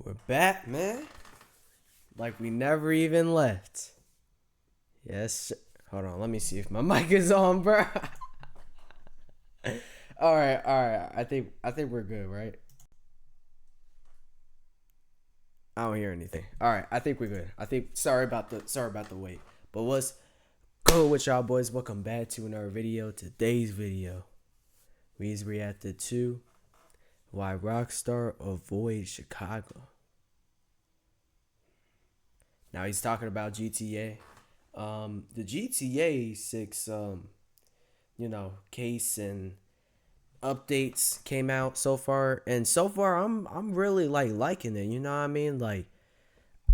We're back, man. Like we never even left. Yes. Hold on. Let me see if my mic is on, bro. All right. I think we're good, right? I don't hear anything. All right. I think we're good. Sorry about the wait. But what's good with y'all boys? Welcome back to another video. Today's video, we reacted to why Rockstar avoid Chicago. Now he's talking about GTA. The GTA 6 case and updates came out so far, and so far I'm really liking it, you know what I mean? Like,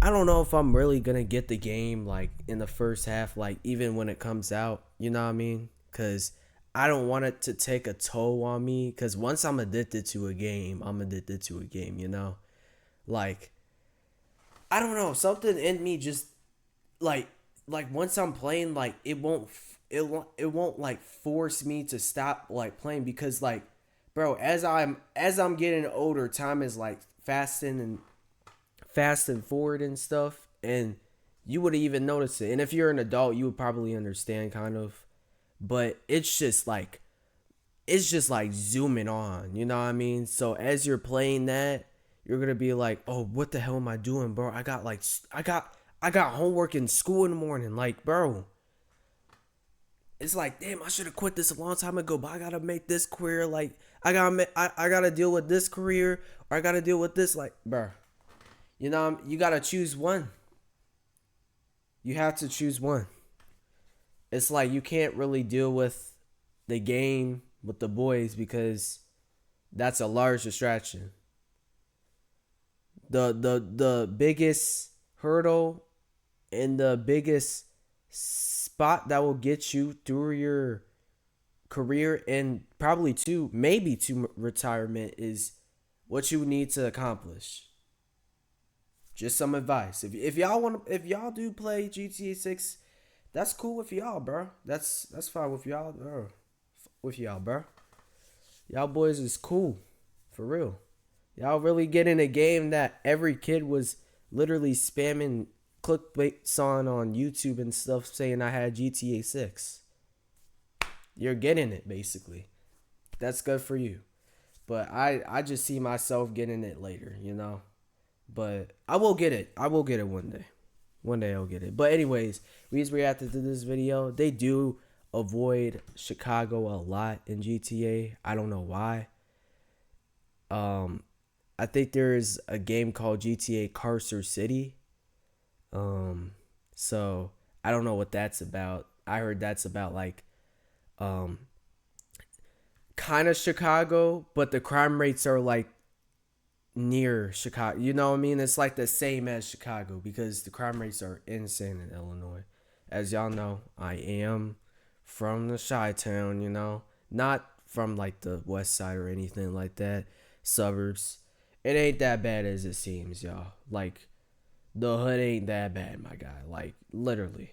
I don't know if I'm really gonna get the game like in the first half, like even when it comes out, you know what I mean? Cause I don't want it to take a toll on me, cause once I'm addicted to a game, I'm addicted to a game, you know? Like, I don't know, something in me just like once I'm playing, like it won't like force me to stop like playing, because like, bro, as I'm getting older, time is like fast and forward and stuff, and you would even notice it. And if you're an adult, you would probably understand kind of, but it's just like zooming on, you know what I mean? So as you're playing that, you're gonna be like, oh, what the hell am I doing, bro? I got homework in school in the morning. Like, bro, it's like, damn, I should have quit this a long time ago, but I gotta make this career. Like, I gotta deal with this career, or I gotta deal with this. Like, bro, you know, you gotta choose one. You have to choose one. It's like you can't really deal with the game with the boys, because that's a large distraction. The biggest hurdle and the biggest spot that will get you through your career, and probably maybe to retirement, is what you need to accomplish. Just some advice. If y'all do play GTA 6, that's cool with y'all, bro. That's fine with y'all, bro. Y'all boys is cool. For real. Y'all really get in a game that every kid was literally spamming clickbaits on YouTube and stuff, saying I had GTA 6. You're getting it, basically. That's good for you. But I just see myself getting it later, you know? But I will get it. I will get it one day. One day I'll get it. But anyways, we just reacted to this video. They do avoid Chicago a lot in GTA. I don't know why. I think there's a game called GTA Carcer City. So I don't know what that's about. I heard that's about like kind of Chicago, but the crime rates are like near Chicago. You know what I mean? It's like the same as Chicago, because the crime rates are insane in Illinois. As y'all know, I am from the Chi-Town, you know? Not from like the west side or anything like that. Suburbs. It ain't that bad as it seems, y'all. Like, the hood ain't that bad, my guy. Like, literally.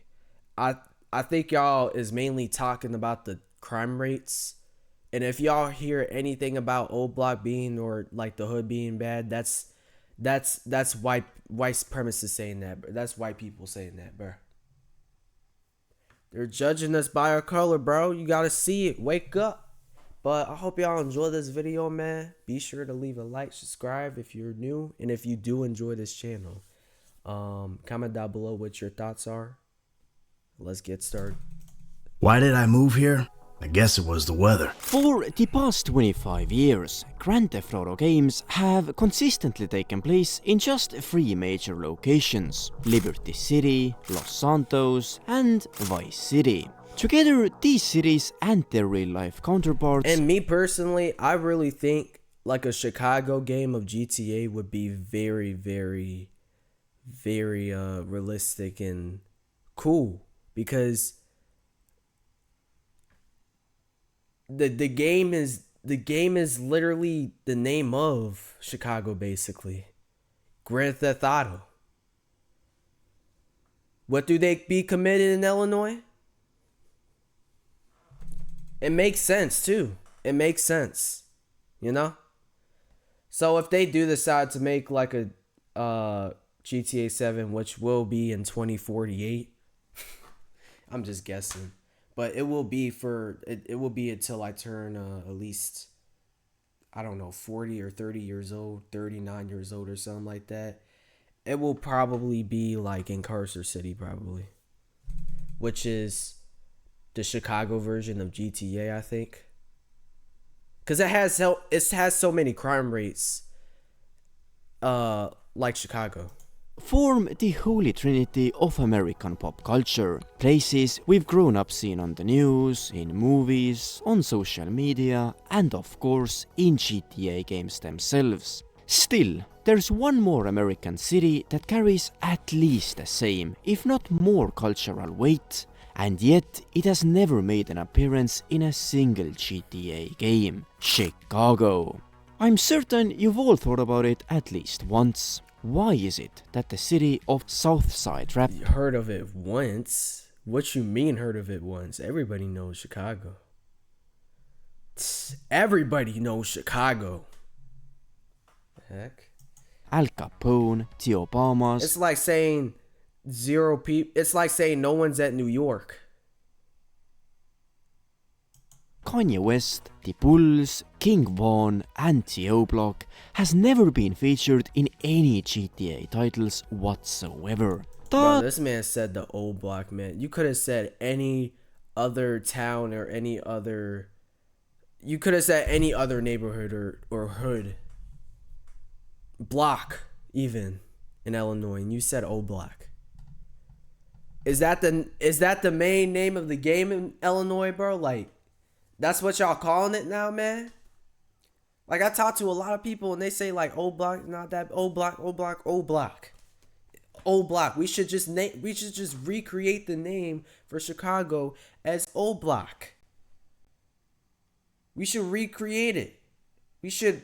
I think y'all is mainly talking about the crime rates. And if y'all hear anything about old block being, or like the hood being bad, that's white supremacists saying that, bro. That's white people saying that, bro. They're judging us by our color, bro. You gotta see it. Wake up. But I hope y'all enjoy this video, man. Be sure to leave a like, subscribe if you're new, and if you do enjoy this channel, comment down below what your thoughts are. Let's get started. Why did I move here? I guess it was the weather. For the past 25 years, Grand Theft Auto games have consistently taken place in just 3 major locations: Liberty City, Los Santos, and Vice City. Together, these cities and their real-life counterparts, And me personally, I really think like a Chicago game of GTA would be very, very, very realistic and cool, because the game is literally the name of Chicago, basically. Grand Theft Auto. What do they be committed in Illinois? It makes sense too. It makes sense, you know? So if they do decide to make like a GTA 7, which will be in 2048. I'm just guessing, but it will be it will be until I turn at least, I don't know, 40 or 30 years old, 39 years old or something like that. It will probably be like in Carcer City, probably, which is the Chicago version of GTA, I think. Cause it has so many crime rates, like Chicago. Form the holy trinity of American pop culture. Places we've grown up seeing on the news, in movies, on social media, and of course in GTA games themselves. Still, there's one more American city that carries at least the same, if not more cultural weight, and yet it has never made an appearance in a single GTA game: Chicago. I'm certain you've all thought about it at least once. Why is it that the city of Southside rap You heard of it once? What you mean heard of it once? Everybody knows Chicago. Everybody knows Chicago. Heck. Al Capone, the Obamas, It's like saying zero people. It's like saying no one's at New York. Kanye West, the Bulls, King Von, and the O-Block has never been featured in any GTA titles whatsoever. Bro, this man said the old block, man. You could have said any other town or any other. You could have said any other neighborhood or hood. Block, even in Illinois, and you said old block. Is that the main name of the game in Illinois, bro? Like, that's what y'all calling it now, man? Like, I talk to a lot of people and they say like old block, not that old block, old block, old block. Old block. We should just recreate the name for Chicago as Old Block. We should recreate it. We should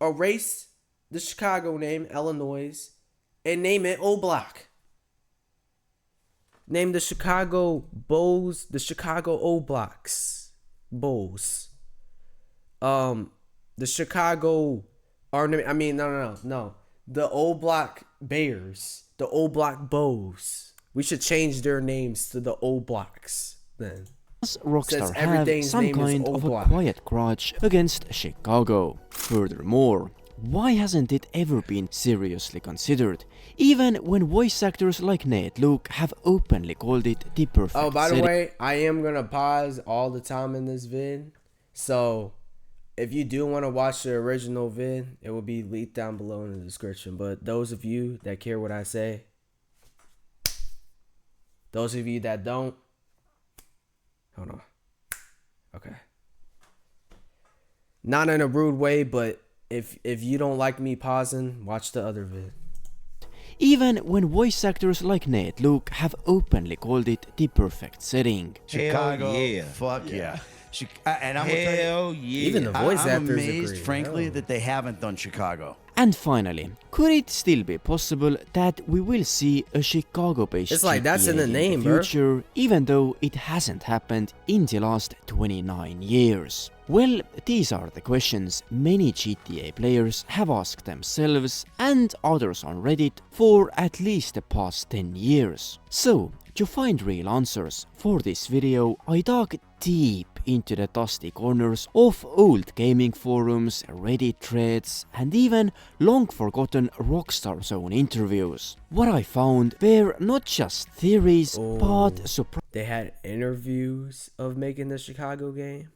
erase the Chicago name, Illinois, and name it Old Block. Name the Chicago Bulls the Chicago Old Blocks. Bulls. The Chicago no. The Old Block Bears. The Old Block Bows. We should change their names to the Old Blocks then. Does Rockstar have everything's some name is kind Old of a Block. quiet grudge against Chicago? Furthermore, why hasn't it ever been seriously considered, even when voice actors like Nate Luke have openly called it the perfect Oh, by the city? way, I am gonna pause all the time in this vid. So if you do want to watch the original vid, it will be linked down below in the description. But those of you that care what I say, those of you that don't, hold on. Okay. Not in a rude way, but if you don't like me pausing, watch the other vid. Even when voice actors like Nate Luke have openly called it the perfect setting. Chicago, yeah. fuck yeah. And I'm gonna tell you, Hell yeah. Even the voice I'm actors amazed, agree. frankly, Hell. that they haven't done Chicago. And finally, could it still be possible that we will see a Chicago-based It's like, that's in GTA the name, the bro. future, even though it hasn't happened in the last 29 years? Well, these are the questions many GTA players have asked themselves and others on Reddit for at least the past 10 years. So, to find real answers for this video, I dug deep into the dusty corners of old gaming forums, Reddit threads, and even long-forgotten Rockstar Zone interviews. What I found were not just theories, but They had interviews of making the Chicago game.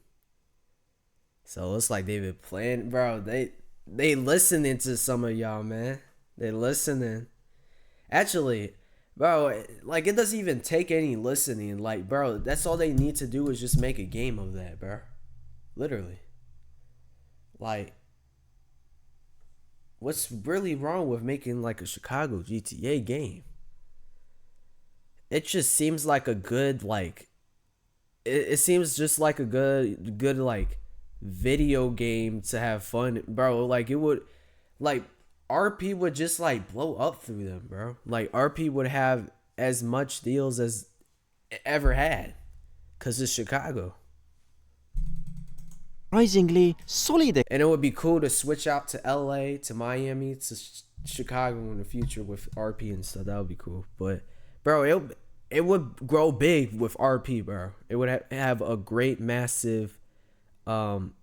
So it's like they've been playing, bro. They listening to some of y'all, man. They listening. Actually, bro, like, it doesn't even take any listening. Like, bro, that's all they need to do is just make a game of that, bro. Literally. Like, what's really wrong with making like a Chicago GTA game? It just seems like a good, like, it seems just like a good like video game to have fun, bro. Like, it would, like, RP would just like blow up through them, bro. Like, RP would have as much deals as it ever had, cause it's Chicago. surprisingly solid And it would be cool to switch out to LA, to Miami, Chicago in the future with RP and stuff. That would be cool. But bro, it would grow big with RP, bro. It would have a great, massive, um,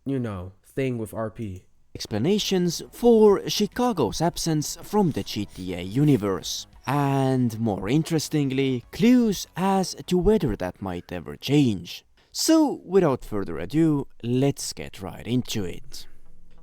thing with RP. Explanations for Chicago's absence from the GTA universe. And more interestingly, clues as to whether that might ever change. So, without further ado, let's get right into it.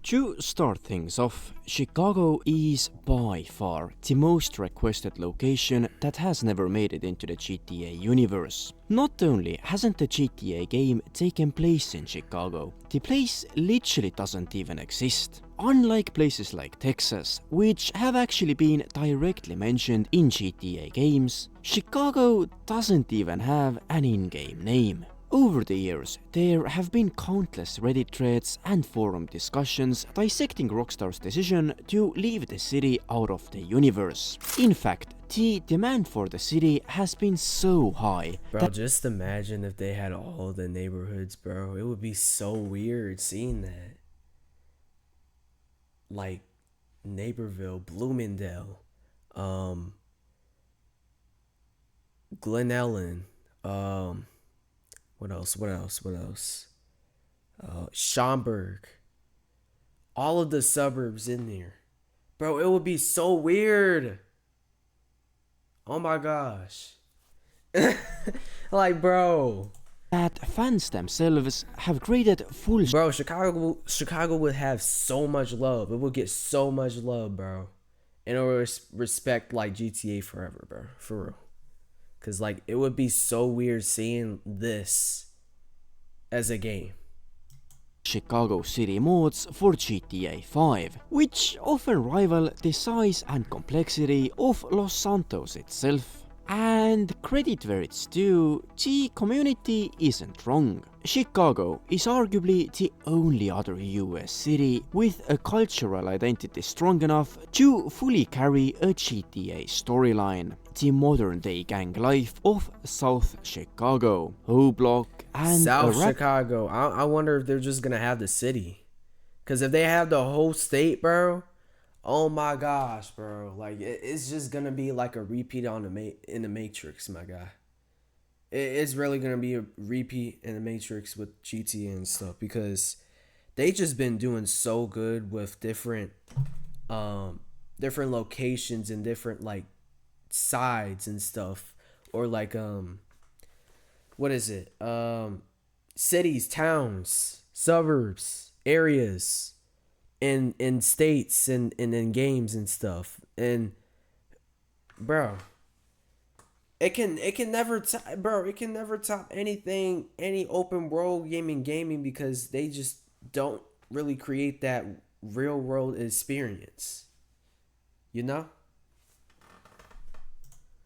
To start things off, Chicago is by far the most requested location that has never made it into the GTA universe. Not only hasn't the GTA game taken place in Chicago, the place literally doesn't even exist. Unlike places like Texas, which have actually been directly mentioned in GTA games, Chicago doesn't even have an in-game name. Over the years, there have been countless Reddit threads and forum discussions dissecting Rockstar's decision to leave the city out of the universe. In fact, the demand for the city has been so high Bro, just imagine if they had all the neighborhoods, bro. It would be so weird seeing that. Like Naperville, Bloomingdale, Glen Ellen, what else? Schaumburg. All of the suburbs in there. Bro, it would be so weird. Oh my gosh. Like, bro. that fans themselves have created full Bro, Chicago would have so much love. It would get so much love, bro. And it would respect like GTA forever, bro. For real. Cause like it would be so weird seeing this as a game. Chicago City mods for GTA 5, which often rival the size and complexity of Los Santos itself. And credit where it's due, the community isn't wrong. Chicago is arguably the only other US city with a cultural identity strong enough to fully carry a GTA storyline. The modern day gang life of South Chicago, O-Block and South Chicago. I wonder if they're just gonna have the city. Cause if they have the whole state, bro, oh my gosh, bro. Like it's just gonna be like a repeat on in the Matrix, my guy. It's really gonna be a repeat in the Matrix with GTA and stuff because they just been doing so good with different locations and different like sides and stuff, or like what is it, cities, towns, suburbs, areas in states and in games and stuff. And bro, it can never top anything, any open world gaming, because they just don't really create that real world experience, you know.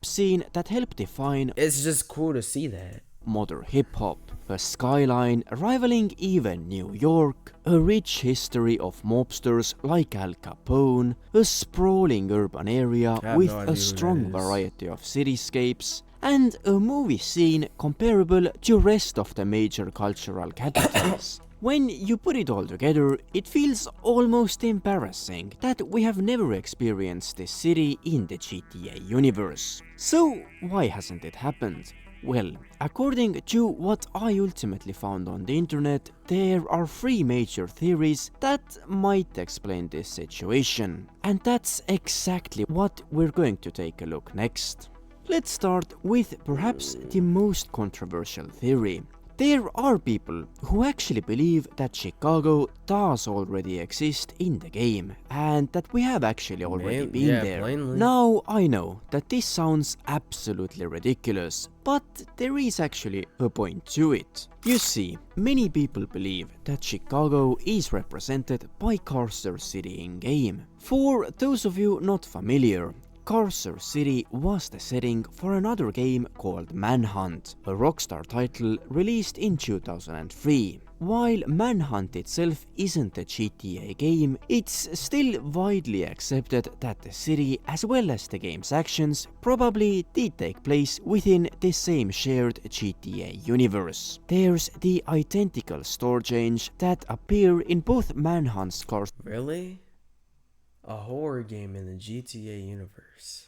Scene that helped define It's just cool to see that. modern hip-hop, a skyline rivaling even New York, a rich history of mobsters like Al Capone, a sprawling urban area with a strong variety of cityscapes, and a movie scene comparable to rest of the major cultural capitals. When you put it all together, it feels almost embarrassing that we have never experienced this city in the GTA universe. So why hasn't it happened? Well, according to what I ultimately found on the internet, there are 3 major theories that might explain this situation. And that's exactly what we're going to take a look next. Let's start with perhaps the most controversial theory. There are people who actually believe that Chicago does already exist in the game and that we have actually already been there. Plainly. Now, I know that this sounds absolutely ridiculous, but there is actually a point to it. You see, many people believe that Chicago is represented by Carcer City in-game. For those of you not familiar, Carcer City was the setting for another game called Manhunt, a Rockstar title released in 2003. While Manhunt itself isn't a GTA game, it's still widely accepted that the city as well as the game's actions probably did take place within the same shared GTA universe. There's the identical store change that appear in both Manhunt's cars. Really? A horror game in the GTA universe.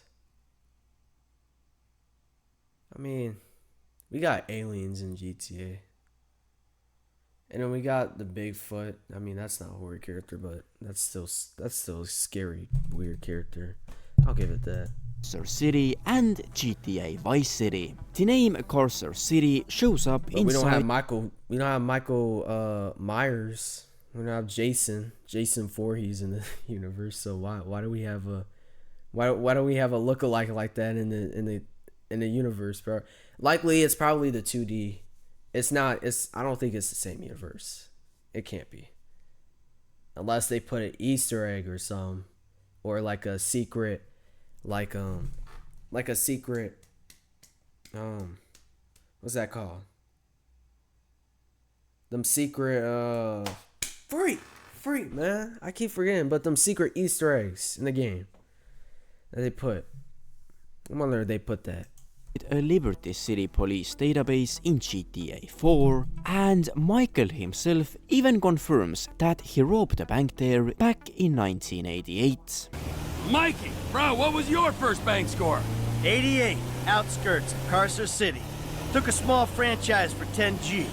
I mean, we got aliens in GTA. And then we got the Bigfoot. I mean, that's not a horror character, but that's still a scary, weird character. I'll give it that. Cursor City and GTA Vice City. The name Cursor City shows up But we don't have inside Michael. We don't have Michael Myers. We don't have Jason Voorhees in the universe. So why do we have a why do we have a lookalike like that in the universe, bro? Likely it's probably the 2D. It's not. I don't think it's the same universe. It can't be. Unless they put an Easter egg or something, or like a secret, like a secret, what's that called? Them secret, freak, man. I keep forgetting, but them secret Easter eggs in the game that they put. I wonder if they put that. a Liberty City police database in GTA 4, and Michael himself even confirms that he robbed a bank there back in 1988. Mikey, bro, what was your first bank score? 88, outskirts of Cursor City. Took a small franchise for 10G.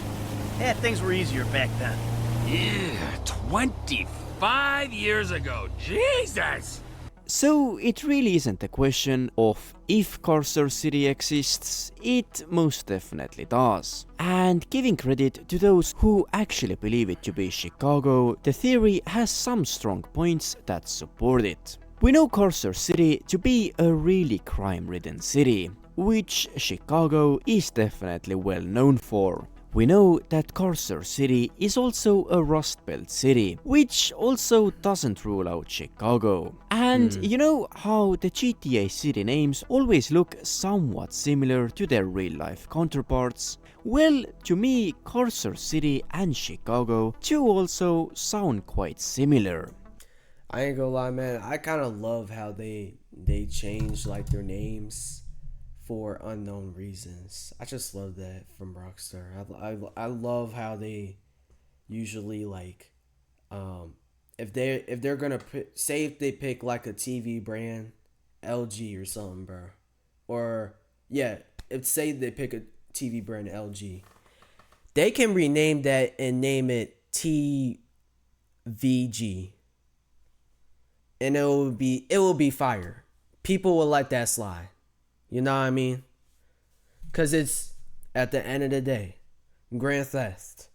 Yeah, things were easier back then. Yeah, 25 years ago. Jesus! So it really isn't a question of if Cursor City exists, it most definitely does. And giving credit to those who actually believe it to be Chicago, the theory has some strong points that support it. We know Cursor City to be a really crime-ridden city, which Chicago is definitely well known for. We know that Cursor City is also a Rust Belt city, which also doesn't rule out Chicago. And you know how the GTA city names always look somewhat similar to their real-life counterparts? Well, to me, Cursor City and Chicago too also sound quite similar. I ain't gonna lie, man. I kind of love how they change like their names for unknown reasons. I just love that from Rockstar. I love how they usually like if they're gonna say if they pick like a TV brand, LG or something, bro, or yeah, if say they pick a TV brand LG, they can rename that and name it TVG, and it will be fire. People will let that slide. You know what I mean? Because it's, at the end of the day, Grand Theft.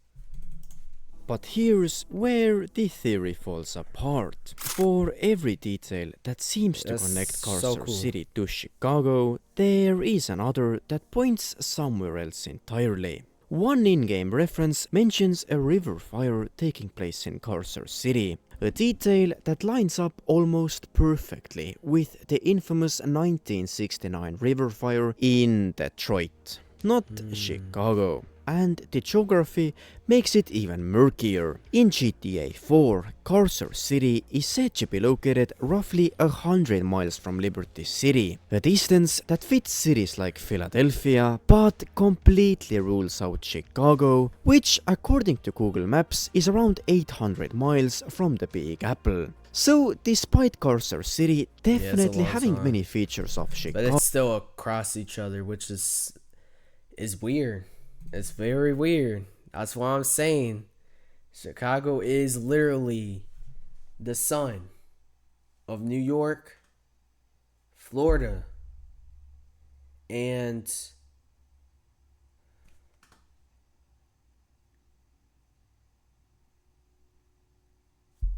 But here's where the theory falls apart. For every detail that seems to That's connect so Cursor cool. City to Chicago, there is another that points somewhere else entirely. One in-game reference mentions a river fire taking place in Cursor City, a detail that lines up almost perfectly with the infamous 1969 river fire in Detroit, not Chicago. And the geography makes it even murkier. In GTA 4, Cursor City is said to be located roughly 100 miles from Liberty City, a distance that fits cities like Philadelphia, but completely rules out Chicago, which according to Google Maps is around 800 miles from the Big Apple. So despite Cursor City definitely long having time. many features of But Chicago, it's still across each other, which is weird. It's very weird. That's what I'm saying. Chicago is literally the son of New York, Florida, and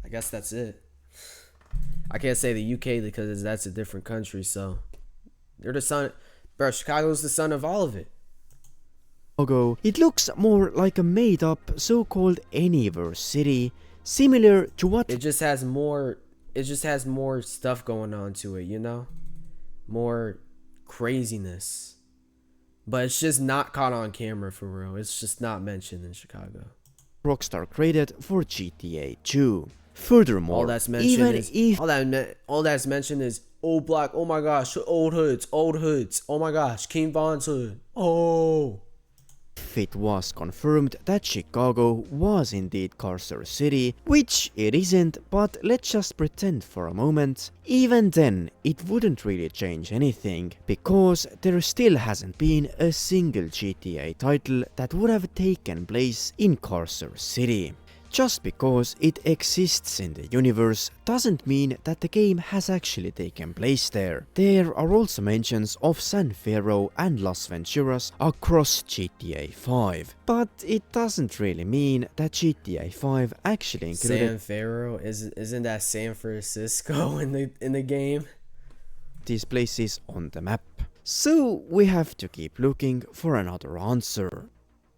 I guess that's it. I can't say the UK because that's a different country, so they're the son. Bro, Chicago's the son of all of it. it looks more like a made-up so-called anywhere city, similar to what It just has more stuff going on to it, you know? More craziness. But it's just not caught on camera for real. It's just not mentioned in Chicago. Rockstar created for GTA 2. Furthermore, All that's mentioned even is if all that's mentioned is old block. Oh my gosh, old hoods. Oh my gosh, King Von's hood. Oh, if it was confirmed that Chicago was indeed Carcer City, which it isn't, but let's just pretend for a moment, even then it wouldn't really change anything, because there still hasn't been a single GTA title that would have taken place in Carcer City. Just because it exists in the universe doesn't mean that the game has actually taken place there. There are also mentions of San Fierro and Las Venturas across GTA 5, but it doesn't really mean that GTA 5 actually included San Fierro isn't that San Francisco in the game? these places on the map. So we have to keep looking for another answer.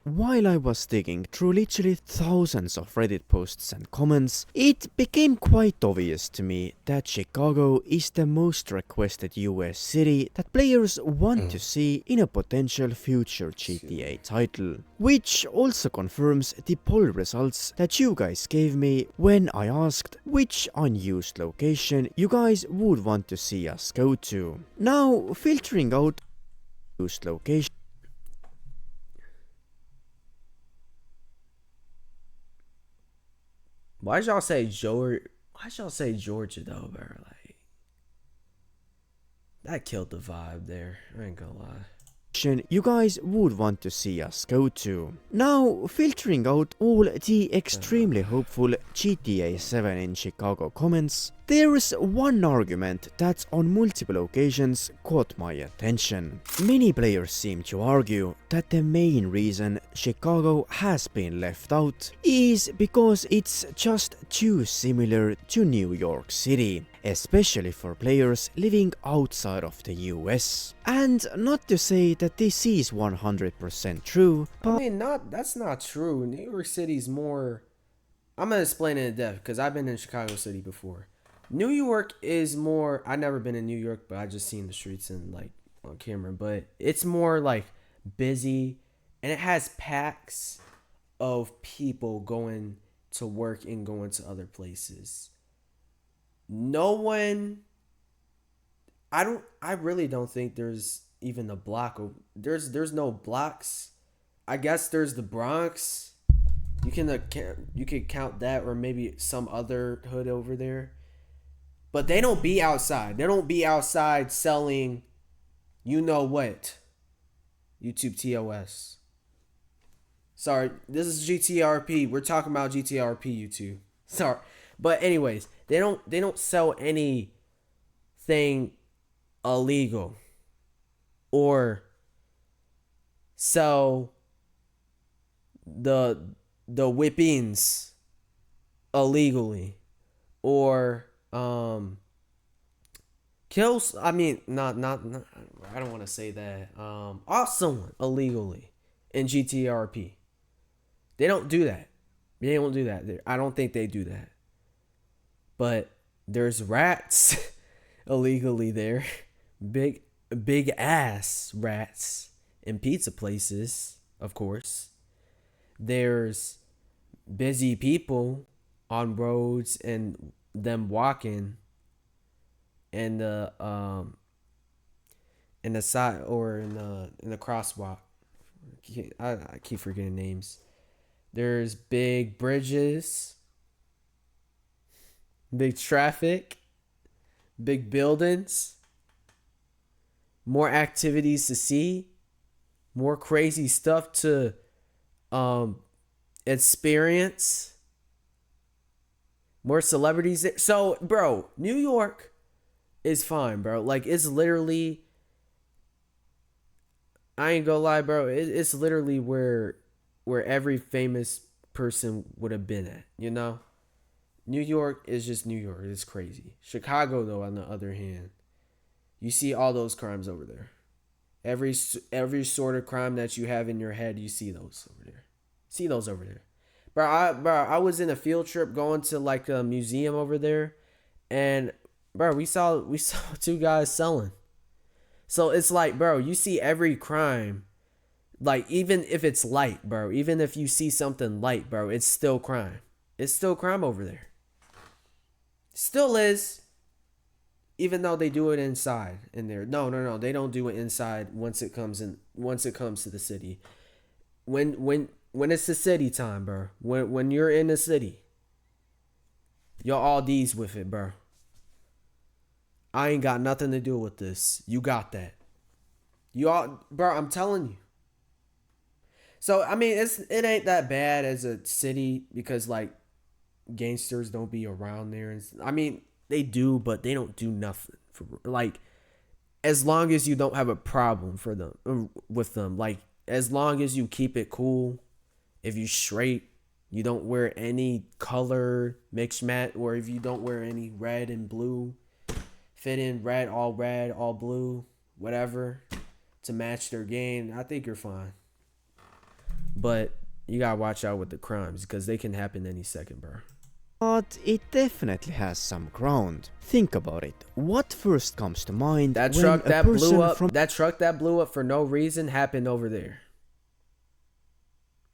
While I was digging through literally thousands of Reddit posts and comments, it became quite obvious to me that Chicago is the most requested US city that players want to see in a potential future GTA title. Which also confirms the poll results that you guys gave me when I asked which unused location you guys would want to see us go to. Now, filtering out unused location. Why'd y'all say Georgia? Why'd y'all say Georgia though, bro? Like, that killed the vibe there. I ain't gonna lie. You guys would want to see us go to. Now, filtering out all the extremely hopeful GTA 7 in Chicago comments, there is one argument that on multiple occasions caught my attention. Many players seem to argue that the main reason Chicago has been left out is because it's just too similar to New York City, especially for players living outside of the US. And not to say that this is 100% true, but I mean, that's not true. New York City's more. I'm gonna explain it in depth because I've been in Chicago City before. New York is more. I never been in New York, but I just seen the streets and like on camera. But it's more like busy, and it has packs of people going to work and going to other places. No one. I really don't think there's even a block. There's no blocks. I guess there's the Bronx. You can count that, or maybe some other hood over there. But they don't be outside. They don't be outside selling, you know what, YouTube TOS. Sorry, this is GTRP. We're talking about GTRP YouTube. Sorry, but anyways, they don't sell anything illegal or sell the whippings illegally or kills. I mean, not I don't want to say that. Off someone illegally in GTRP. They don't do that. They don't do that. I don't think they do that. But there's rats illegally there. Big ass rats in pizza places, of course. There's busy people on roads and them walking in the side or in the crosswalk. I keep forgetting names. There's big bridges, big traffic, big buildings, more activities to see, more crazy stuff to experience, more celebrities. So, bro, New York is fine, bro. Like, it's literally, I ain't gonna lie, bro. It's literally where every famous person would have been at, you know? New York is just New York. It's crazy. Chicago, though, on the other hand, you see all those crimes over there. Every sort of crime that you have in your head, you see those over there. See those over there. Bro, I was in a field trip going to like a museum over there, and bro, we saw two guys selling. So it's like, bro, you see every crime. Like, even if it's light, bro, even if you see something light, bro, it's still crime. It's still crime over there. Still is. Even though they do it inside in there. No, they don't do it inside once it comes to the city. when it's the city time, bro. When you're in the city, y'all all D's with it, bro. I ain't got nothing to do with this. You got that. You all, bro. I'm telling you. So I mean, it ain't that bad as a city because like gangsters don't be around there, and I mean they do, but they don't do nothing for like as long as you don't have a problem for them with them. Like as long as you keep it cool, if you straight, you don't wear any color mix match, or if you don't wear any red and blue, fit in red, all blue, whatever, to match their game, I think you're fine. But you gotta watch out with the crimes because they can happen any second, bro. But it definitely has some ground. Think about it. What first comes to mind That when truck a that person blew up, from that truck that blew up for no reason happened over there.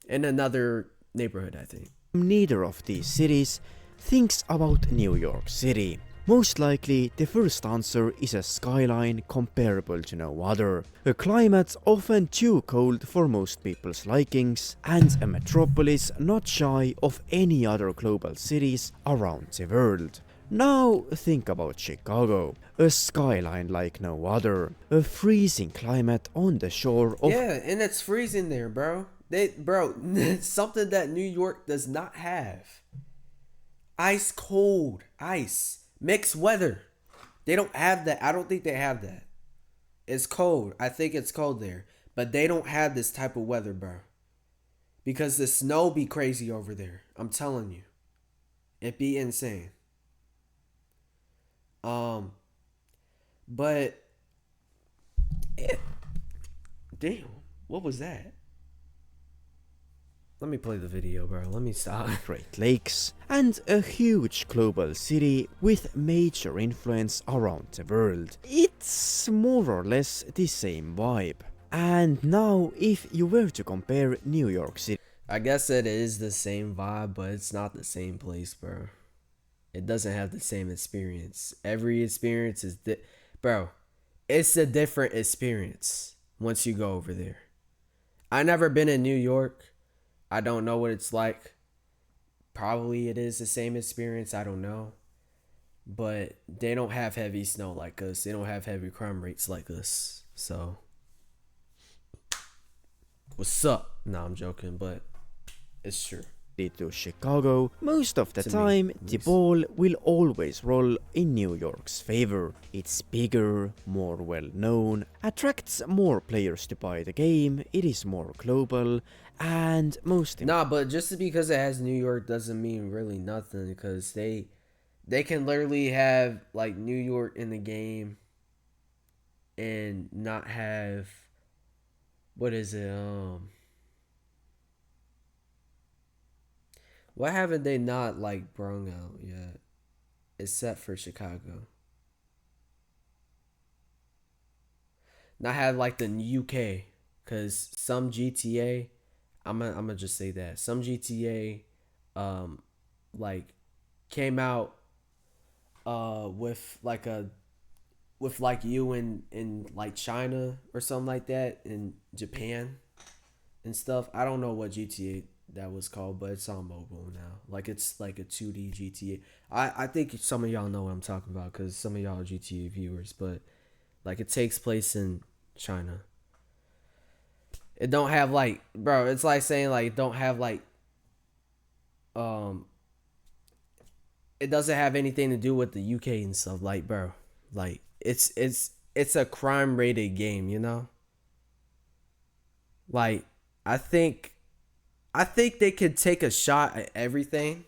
In another neighborhood, I think. neither of these cities thinks about New York City? Most likely, the first answer is a skyline comparable to no other, a climate often too cold for most people's likings, and a metropolis not shy of any other global cities around the world. Now think about Chicago, a skyline like no other, a freezing climate on the shore of Yeah, and it's freezing there, bro. Something that New York does not have. Ice cold, ice, mixed weather. They don't have that. I don't think they have that. It's cold. I think it's cold there. But they don't have this type of weather, bro. Because the snow be crazy over there. I'm telling you. It be insane. But damn, what was that? Let me play the video, bro. Let me stop. Great Lakes, and a huge global city with major influence around the world. It's more or less the same vibe. And now, if you were to compare New York City I guess it is the same vibe, but it's not the same place, bro. It doesn't have the same experience. Every experience is bro, it's a different experience once you go over there. I never been in New York. I don't know what it's like. Probably it is the same experience. I don't know. But they don't have heavy snow like us. They don't have heavy crime rates like us. So, what's up? No, I'm joking, but it's true. to Chicago, most of the To me, time at the least. ball will always roll in New York's favor. It's bigger, more well known, attracts more players to buy the game, it is more global, and most Nah, but just because it has New York doesn't mean really nothing, because they can literally have like New York in the game and not have, what is it, why haven't they not like brung out yet? It's set for Chicago. Not have like the UK, cause some GTA, I'm gonna just say that some GTA, like came out, with like you in like China or something like that, in Japan and stuff. I don't know what GTA that was called, but it's on mobile now. Like it's like a 2D GTA. I think some of y'all know what I'm talking about because some of y'all are GTA viewers, but like it takes place in China. It don't have like, bro, it's like saying like it don't have like, it doesn't have anything to do with the UK and stuff, like, bro, like it's a crime rated game, you know? Like I think they could take a shot at everything.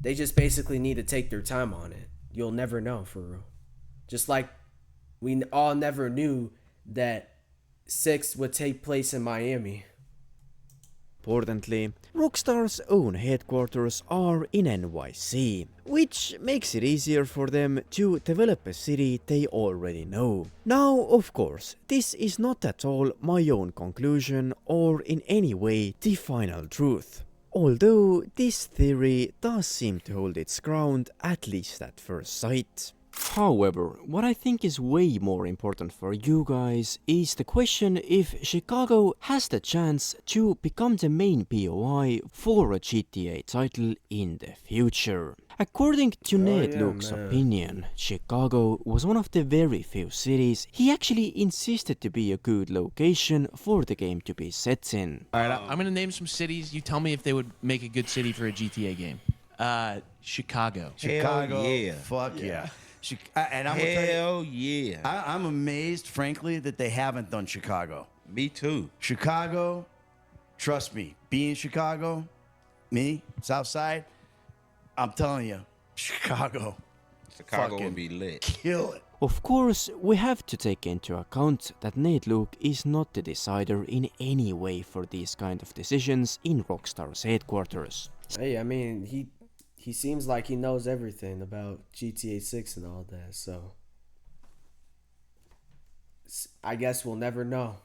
They just basically need to take their time on it. You'll never know, for real. Just like we all never knew that 6 would take place in Miami. importantly, Rockstar's own headquarters are in NYC, which makes it easier for them to develop a city they already know. Now, of course, this is not at all my own conclusion or in any way the final truth. Although this theory does seem to hold its ground, at least at first sight. However, what I think is way more important for you guys is the question if Chicago has the chance to become the main POI for a GTA title in the future. According to Ned yeah, Luke's man. opinion, Chicago was one of the very few cities he actually insisted to be a good location for the game to be set in. Alright, I'm gonna name some cities. You tell me if they would make a good city for a GTA game. Chicago. Chicago. yeah. Fuck yeah. And I'm gonna tell you, Hell yeah. I'm amazed, frankly, that they haven't done Chicago. Me too. Chicago, trust me, being Chicago, me, Southside, I'm telling you, Chicago, Chicago fucking would be lit. kill it. Of course, we have to take into account that Nate Luke is not the decider in any way for these kind of decisions in Rockstar's headquarters. Hey, I mean, he seems like he knows everything about GTA 6 and all that, so I guess we'll never know.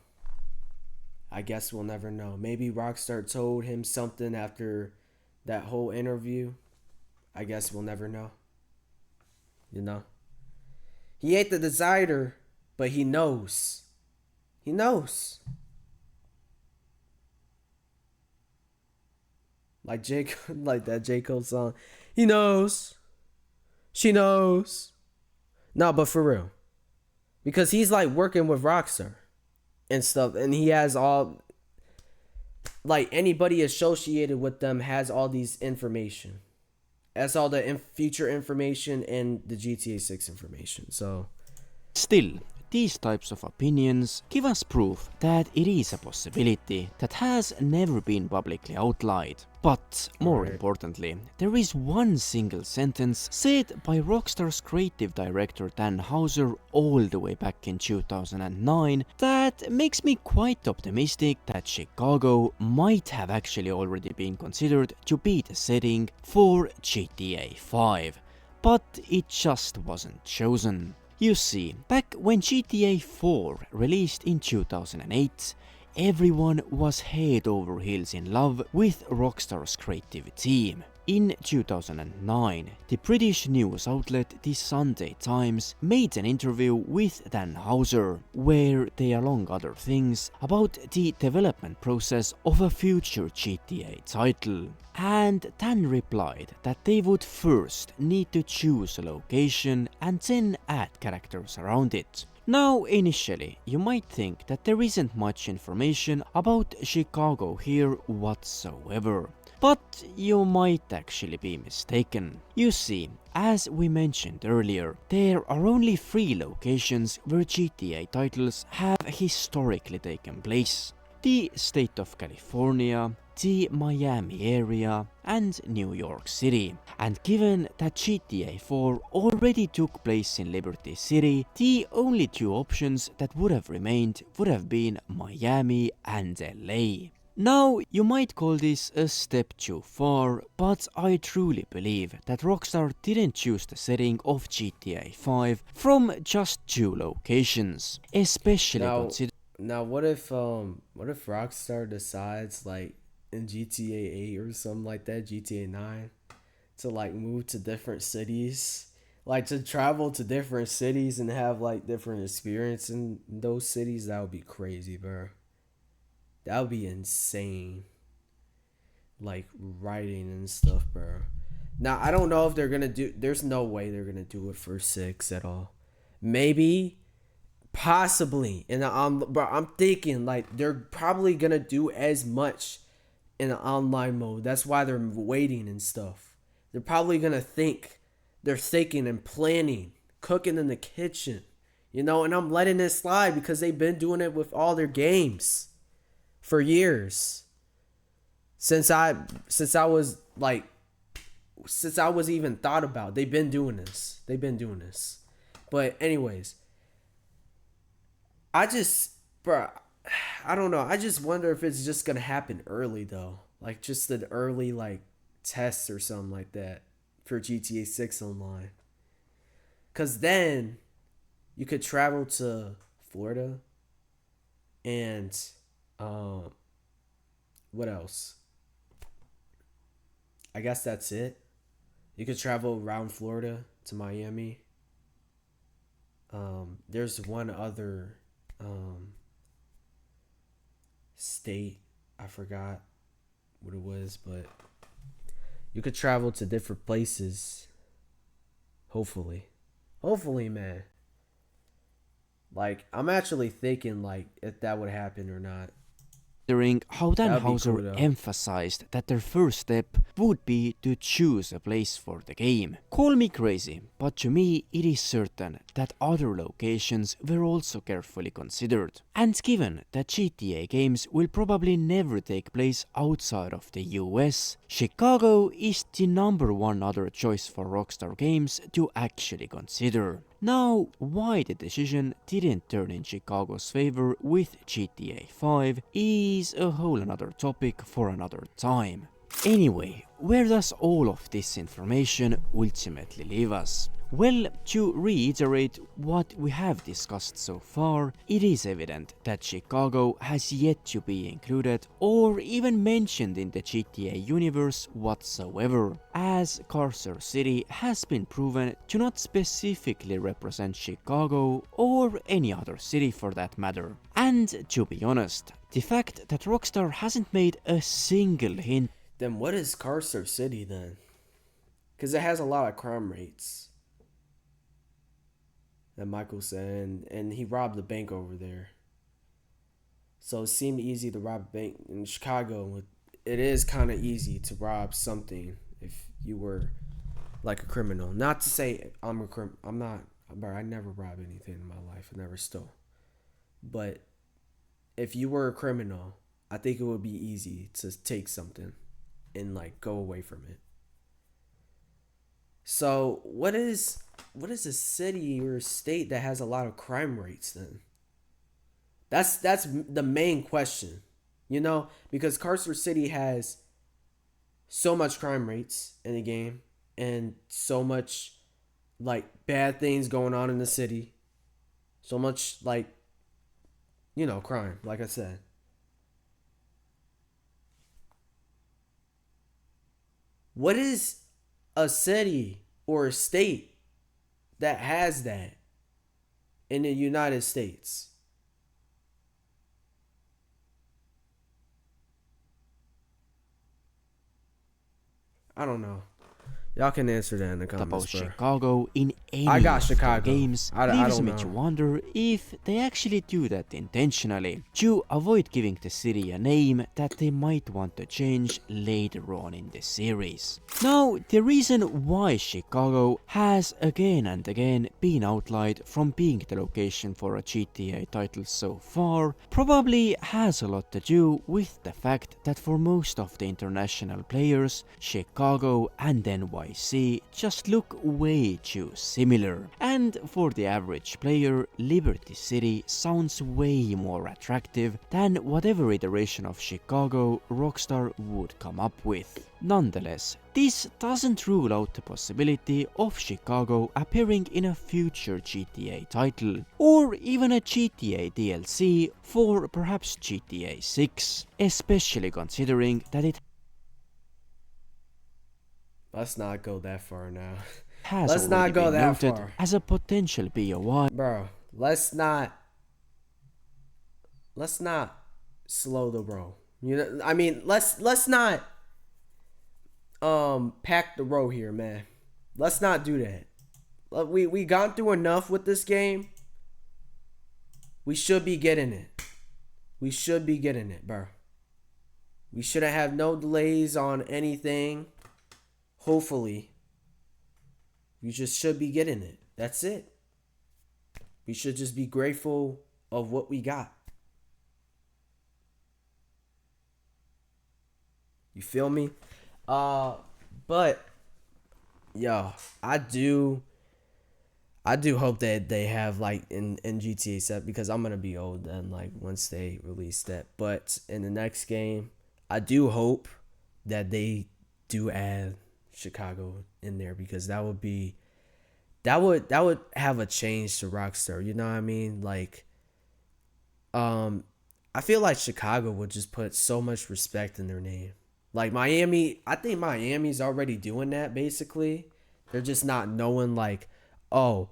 Maybe Rockstar told him something after that whole interview. I guess we'll never know. You know? He ain't the decider, but he knows. He knows. Like like that J. Cole song. He knows. She knows. No, but for real. Because he's like working with Rockstar and stuff. And he has all, like anybody associated with them has all these information. That's all the future information and the GTA 6 information. So Still, these types of opinions give us proof that it is a possibility that has never been publicly outlined. But more importantly, there is one single sentence said by Rockstar's creative director Dan Houser all the way back in 2009 that makes me quite optimistic that Chicago might have actually already been considered to be the setting for GTA 5, but it just wasn't chosen. You see, back when GTA 4 released in 2008, everyone was head over heels in love with Rockstar's creative team. In 2009, the British news outlet The Sunday Times made an interview with Dan Houser, where they, among other things, about the development process of a future GTA title. And Dan replied that they would first need to choose a location and then add characters around it. Now, initially, you might think that there isn't much information about Chicago here whatsoever. But you might actually be mistaken. You see, as we mentioned earlier, there are only 3 locations where GTA titles have historically taken place: the state of California, the Miami area, and New York City. And given that GTA 4 already took place in Liberty City, the only 2 options that would have remained would have been Miami and LA. Now, you might call this a step too far, but I truly believe that Rockstar didn't choose the setting of GTA 5 from just 2 locations, especially considering. Now what if Rockstar decides like in GTA 8 or something like that, GTA 9, to like move to different cities, like to travel to different cities and have like different experience in those cities? That would be crazy, bro. That would be insane. Like writing and stuff, bro. Now I don't know if they're gonna do. There's no way they're gonna do it for 6 at all. Maybe, possibly. And bro, I'm thinking like they're probably gonna do as much in the online mode. That's why they're waiting and stuff. They're probably gonna think. They're thinking and planning, cooking in the kitchen, and I'm letting it slide because they've been doing it with all their games for years. Since I was even thought about, they've been doing this. But anyways, I don't know. I just wonder if it's just gonna happen early though, like just an early like test or something like that for GTA 6 online. Cause then you could travel to Florida and what else? I guess that's it. You could travel around Florida to Miami There's one other state. I forgot what it was, but you could travel to different places. Hopefully, man. Like, I'm actually thinking like if that would happen or not. Considering how That would be Danhauser cool though. emphasized that their first step would be to choose a place for the game. Call me crazy, but to me it is certain that other locations were also carefully considered. And given that GTA games will probably never take place outside of the US, Chicago is the number one other choice for Rockstar Games to actually consider. Now, why the decision didn't turn in Chicago's favor with GTA 5 is a whole another topic for another time. Anyway, where does all of this information ultimately leave us? Well, to reiterate what we have discussed so far, it is evident that Chicago has yet to be included or even mentioned in the GTA universe whatsoever, as Carcer City has been proven to not specifically represent Chicago or any other city for that matter. And to be honest, the fact that Rockstar hasn't made a single hint. Then what is Carcer City then? Because it has a lot of crime rates. That Michael said, and he robbed a bank over there. So it seemed easy to rob a bank in Chicago. It is kind of easy to rob something if you were like a criminal. Not to say I'm not, bro. I never robbed anything in my life. I never stole. But if you were a criminal, I think it would be easy to take something and like go away from it. So what is a city or a state that has a lot of crime rates then? That's the main question, you know, because Carcer City has so much crime rates in the game and so much like bad things going on in the city, so much like, you know, crime, like I said. What is a city or a state that has that in the United States? I don't know. Y'all can answer that in the About comments, bro. Chicago in any I got of their Chicago. games I leaves don't me know. to wonder if they actually do that intentionally to avoid giving the city a name that they might want to change later on in the series. Now, the reason why Chicago has again and again been outlined from being the location for a GTA title so far probably has a lot to do with the fact that for most of the international players, Chicago and NYC just look way too similar. And for the average player, Liberty City sounds way more attractive than whatever iteration of Chicago Rockstar would come up with. Nonetheless, this doesn't rule out the possibility of Chicago appearing in a future GTA title, or even a GTA DLC for perhaps GTA 6, especially considering that it Let's not go that far now. has Let's already not go been that noted far. as a potential BOI. Bro, let's not slow the roll. You know, I mean, let's not pack the row here, man. Let's not do that. We gone through enough with this game. We should be getting it. We should be getting it, bro. We shouldn't have no delays on anything. Hopefully. We just should be getting it. That's it. We should just be grateful of what we got. You feel me? But yo, I do hope that they have like in GTA 7, because I'm gonna be old then, like once they release that. But in the next game, I do hope that they do add Chicago in there, because that would have a change to Rockstar. You know what I mean? Like, I feel like Chicago would just put so much respect in their name. Like Miami, I think Miami's already doing that basically. They're just not knowing like, oh,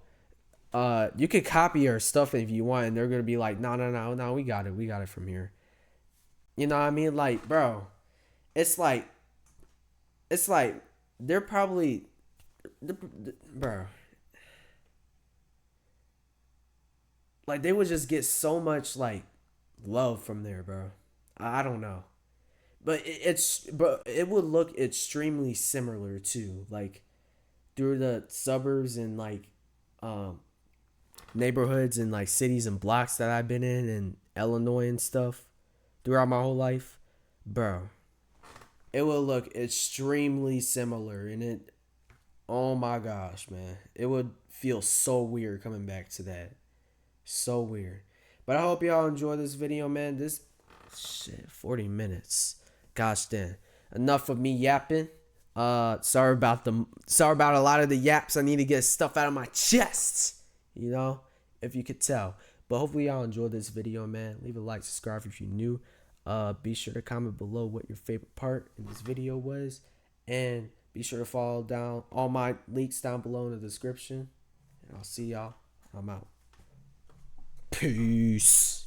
You could copy our stuff if you want, and they're gonna be like, no, no, no, no, we got it from here. You know what I mean? Like, bro, it's like, they're probably, bro, like they would just get so much like love from there, bro. I don't know, but it would look extremely similar too, like through the suburbs and like um neighborhoods and like cities and blocks that I've been in Illinois and stuff throughout my whole life, bro. It will look extremely similar, and it. Oh my gosh, man! It would feel so weird coming back to that. So weird. But I hope y'all enjoy this video, man. This shit, 40 minutes. Gosh damn. Enough of me yapping. Sorry about a lot of the yaps. I need to get stuff out of my chest. You know, if you could tell. But hopefully y'all enjoyed this video, man. Leave a like, subscribe if you're new. Be sure to comment below what your favorite part in this video was. And be sure to follow down all my links down below in the description. And I'll see y'all. I'm out. Peace.